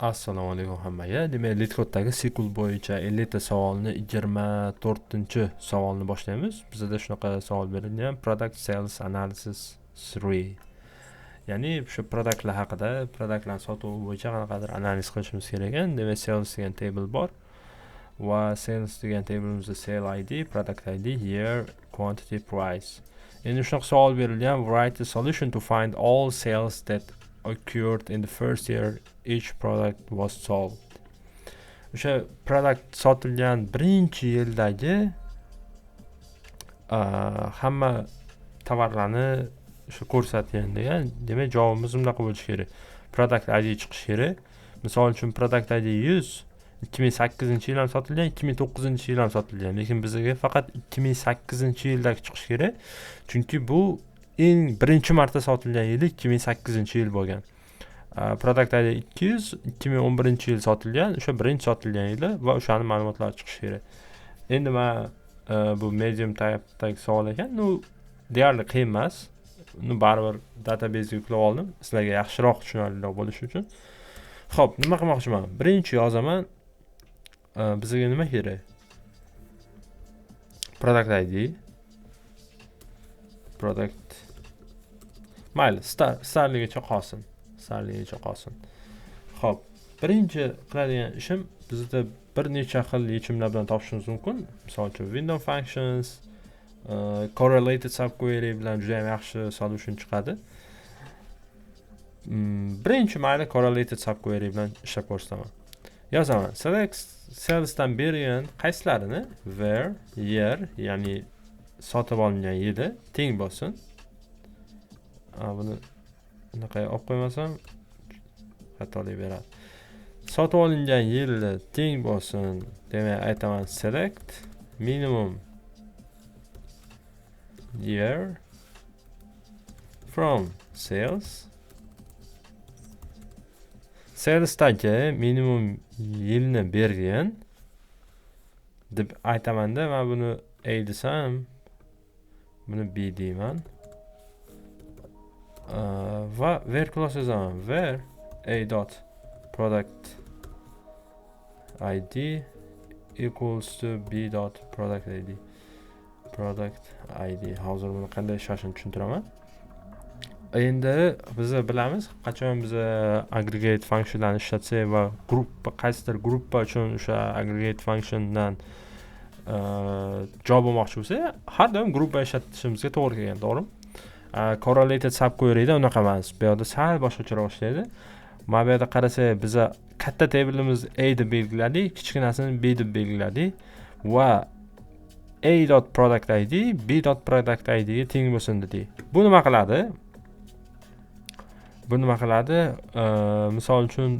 Assalomu alaykum hammaga. Demak, LeetCode'dagi SQL bo'yicha 50 ta savolni 24-savolni boshlaymiz. Bizda shunaqa savol berilgan: Product Sales Analysis 3. Ya'ni shu produktlar haqida, produktlarni sotuvi bo'yicha qanaqadir analiz qilishimiz kerak ekan. Demak, sales degan table bor va sales degan tablemizda sale ID, product ID, year, quantity, price. Endi shunaqa savol berilgan: write a solution to find all sales that occurred in the first year each product was sold. O'sha product sotilgan birinchi yildagi hamma tovarlarni shu ko'rsating degan. Demak, javobimiz bunaqa bo'lishi kerak. Product ID chiqishi kerak. Misol uchun product ID 100 2008-yil ham sotilgan, 2009-yil ham sotilgan. Lekin bizga faqat 2008-yildagi chiqishi kerak. Chunki bu eng birinchi marta sotilgan yili 2008-yil bo'lgan. Product ID 200 2011-yil sotilgan, o'sha birinchi sotilgan yili va o'shaning ma'lumotlari chiqishi kerak. Endi men bu medium type'dagi savol ekan. Deyarli qiyin emas. Baribir database yuklab oldim, sizlarga yaxshiroq tushunarli bo'lishi uchun. Xo'p, nima qilmoqchiman? Birinchi yozaman. Bizga nima kerak? Product ID. Product. Mayli, starligicha qolsin. Xo'p, birinchi qiladigan ishim bizda bir necha xil yechimlar bilan topishimiz mumkin. Misol uchun window functions, correlated subquery bilan juda ham yaxshi solution chiqadi. Birinchi mayli correlated subquery bilan ishlab ko'rsataman. Yozaman: select salesdan bergan qaysilarini where, year, ya'ni sotib olingan yili teng bo'lsin. Buni bunaqa olib qo'ymasam xatolik beradi. Sotib olingan yili teng bo'lsin. Demak, aytaman select minimum year from sales. Salesdagi minimum yilni bergan deb aytaman-da. Men buni A desam, buni B deyman. Va where class yozaman. Where a dot product id equals to b dot product id. Hozir buni qanday ishlashini tushuntiraman. Endi biz bilamiz, qachon biz aggregate functionlarni ishlatsak va qaysidir gruppa uchun o'sha aggregate functiondan javob olmoqchi bo'lsak, har doim gruppa ishlatishimizga to'g'ri kelgan, to'g'rimi? Correlated subquery'da unaqa emas. Bu yerda sal boshqacharoq ishlaydi. Mana bu yerda qarasak, biz katta tabelimiz A deb belgiladik, kichkinasini B deb belgiladik va a.product.id b.product.id ga teng bo'lsin dedik. Bu nima qiladi? Misol uchun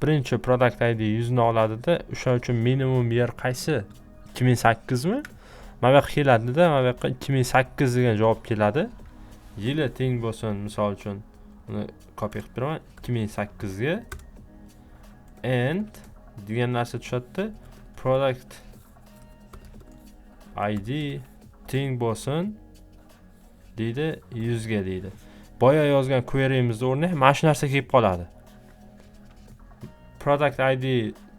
birinchi product id 100 ni oladida, o'sha uchun minimum year qaysi? 2008 mi? Mana bu yoqqa keladida, mana bu yoqqa 2008 degan javob keladi. Yili teng bo'lsin, misol uchun buni copy qilib beraman. 2008 ga and degan narsa tushadi. Product id teng bo'lsin deydi 100 ga deydi. Boya yozgan query'imizning o'rniga mana shu narsa kelib qoladi. Product id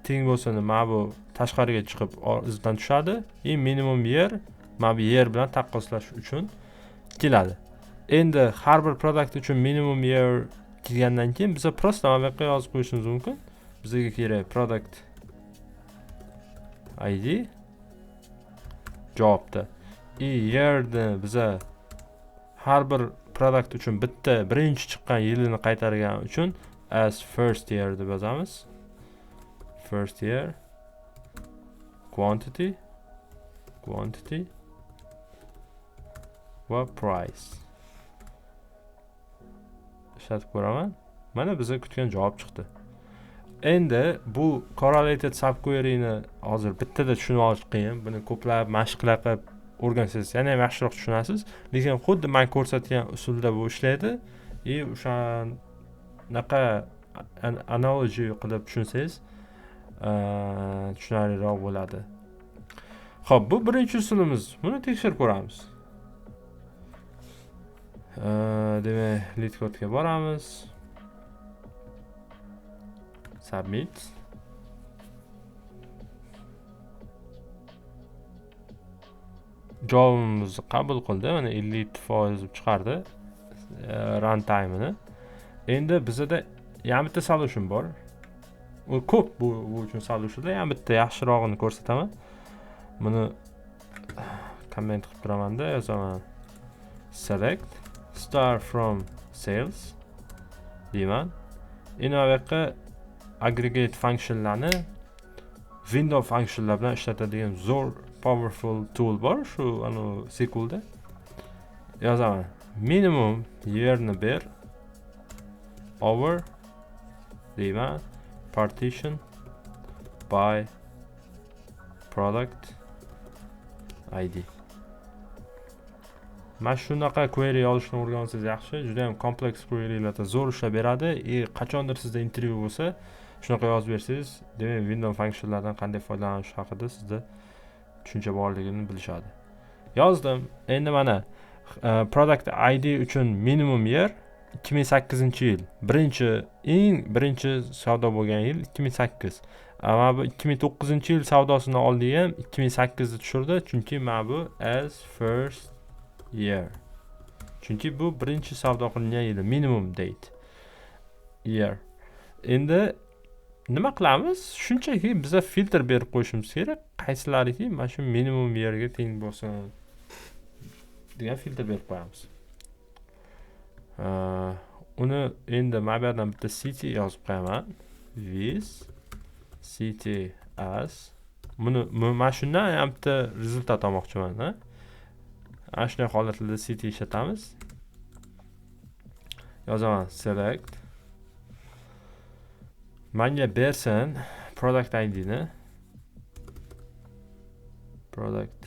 teng bo'lsin, mana bu tashqariga chiqib izidan tushadi. Minimum year, mana bu year bilan taqqoslash uchun keladi. Endi har bir product uchun minimum year kelgandan keyin biz prosta mana bu yoqqa yozib qo'yishimiz mumkin. Bizga kerak product id javobda. Yearni biz har bir product uchun bitta birinchi chiqqan yilini qaytargan uchun as first year deb yozamiz. First year quantity va price. Ishlatib ko'raman. Mana bizga kutgan javob chiqdi. Endi bu correlated subquery'ni hozir bittada tushunib olish qiyin. Buni ko'plab mashqlar qilib o'rgansangiz yana ham yaxshiroq tushunasiz. Lekin xuddi men ko'rsatgan usulda bu ishlaydi. O'shanaqa analogy qilib tushunsangiz tushunarliroq bo'ladi. Xo'p, bu birinchi usulimiz. Buni tekshirib ko'ramiz. Demak, LeetCode'ga boramiz. submit. Javobimizni qabul qildi. Mana 57% chiqardi runtime'ini. Endi bizda yana bitta solution bor. U ko'p bu uchun solutionda yana bitta yaxshirog'ini ko'rsataman. Buni komment qilib turaman-da, yozaman. Select start from sales deyman. Endi bu yoqqa aggregate functionlarni window functionlar bilan ishlatadigan zo'r powerful tool bor, shu SQLda. Yozaman. Minimum yerni ber. Over deyman. Partition by product ID. Mana shunaqa query yozishni o'rgansangiz yaxshi. Juda ham kompleks querylarda zo'r ishlab beradi. Qachondir sizda intervyu bo'lsa, shunaqa yozib bersangiz, demak window functionlardan qanday foydalanish haqida sizda tushuncha borligini bilishadi. Yozdim. Endi mana product ID uchun minimum yer 2008-yil. Birinchi savdo bo'lgan yil 2008. Ama bu 2009-yil savdosini oldi ham 2008 tushirdi, chunki mana bu as first year. Chunki bu birinchi savdo qilingan yil, minimum date year. Endi nima qilamiz? Shunchaki biza filtr berib qo'yishimiz kerak. Qaysilariki mana shu minimum yerga teng bo'lsin degan filtr berib qo'yamiz. Uni endi mana bu yerdan bitta city yozib qo'yaman. With city as. Mana shundan ham bitta rezultat olmoqchiman, ha. Ana shunday holatlarda city ishlatamiz. Yozaman select. Menga bersin product ID ni. Product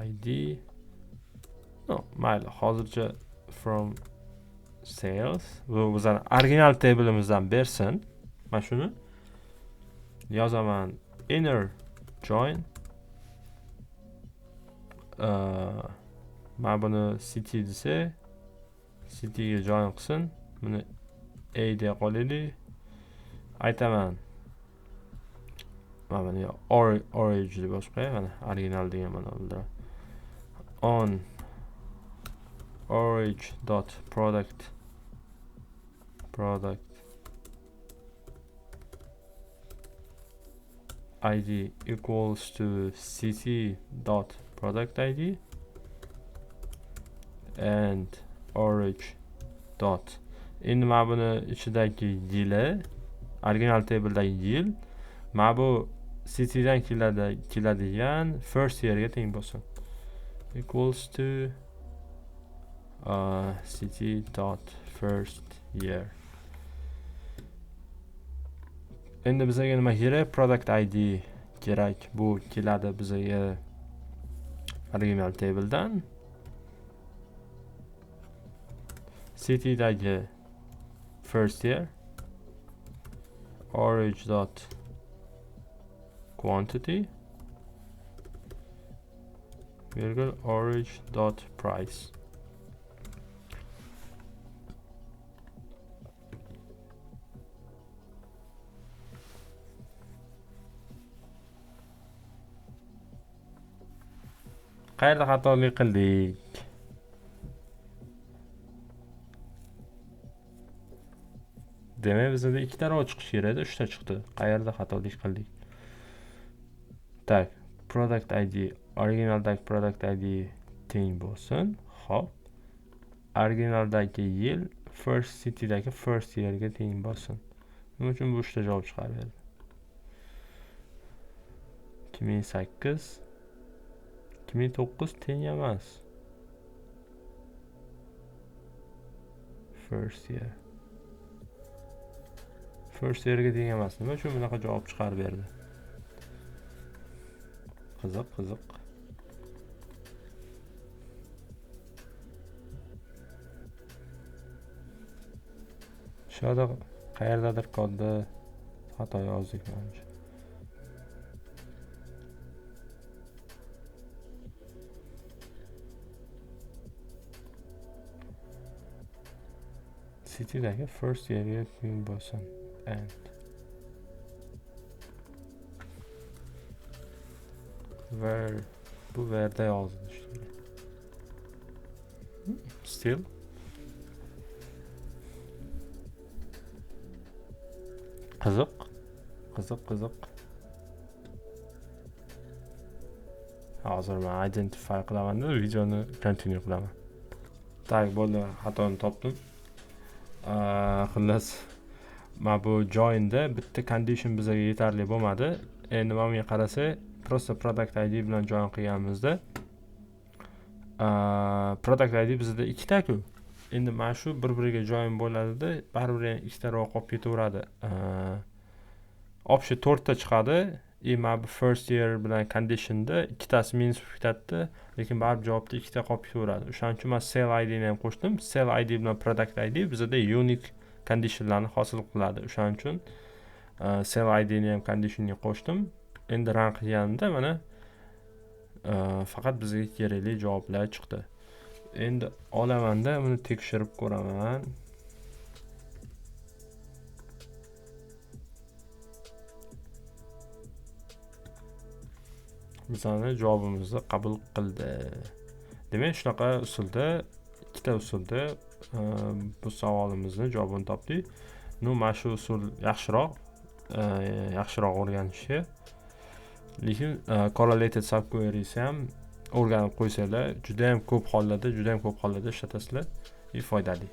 ID. No, mayli, hozircha from sales. Bu bizning original table'imizdan bersin. Mana shuni yozaman. Inner join. Mana buni city desa, cityga join qilsin. Buni A deya qolaylik. Aytaman. Mana buni orange deb yozib qo'yay, mana original degan mana bunda. On orange.product ID equals to city.product ID and orange dot. Endi mana buni ichidagi yili, original tabledagi yil, mana bu citydan keladigan first yearga teng bo'lsin. Equals to city.first year. Endi bizga nima kerak? Product ID kerak. Bu keladi bizga original tabledan. Citydagi first year. Orange.quantity orange.price. Qayerda xatolik qildik? Demak, bizda ikkita row chiqishi kerak edi, 3 ta chiqdi. Qayerda xatolik qildik? Tak, product ID, originaldagi product ID teng bo'lsin. Xo'p. Originaldagi yil first citydagi first yearga teng bo'lsin. Nima uchun bu 3 ta javob chiqarib berdi? 2008 2009 teng emas. First year. First yearga teng emas. Nima uchun bunaqa javob chiqarib berdi? Qiziq. Shoda qayerdadir kodda xato yozdik menimcha. city'dagi first yearga teng bo'lsin and where bu where'da yozilishi kerak. Still qiziq. Hozir men identify qilaman-da, videoni continue qilaman. Tak, bo'ldi, xatoni topdim. Xullas, mana bu joinda bitta condition bizga yetarli bo'lmadi. Endi mana bunga qarasak, просто product ID bilan join qilganimizda product ID bizda ikkita-ku. Endi mana shu bir-biriga join bo'ladida, baribir ham ikkita row qolib ketaveradi. Option 4 ta chiqadi. Mana bu first year bilan conditionda ikkitasi minus bo'lib ketadi, lekin baribir javobda ikkita qolib ketaveradi. O'shaning uchun men sell ID ni ham qo'shdim. Sell ID bilan product ID bizda unique conditionlarni hosil qiladi. O'shaning uchun sell ID ni ham conditionga qo'shdim. Endi run qilganimda mana faqat bizga kerakli javoblar chiqdi. Endi olamanda buni tekshirib ko'raman. Bizani javobimizni qabul qildi. Demak, shunaqa usulda, ikkita usulda bu savolimizni javobini topdik. Mana shu usul yaxshiroq o'rganishga. Lekin correlated subqueries ham o'rganib qo'ysanglar, juda ham ko'p hollarda ishlatasizlar. Foydali.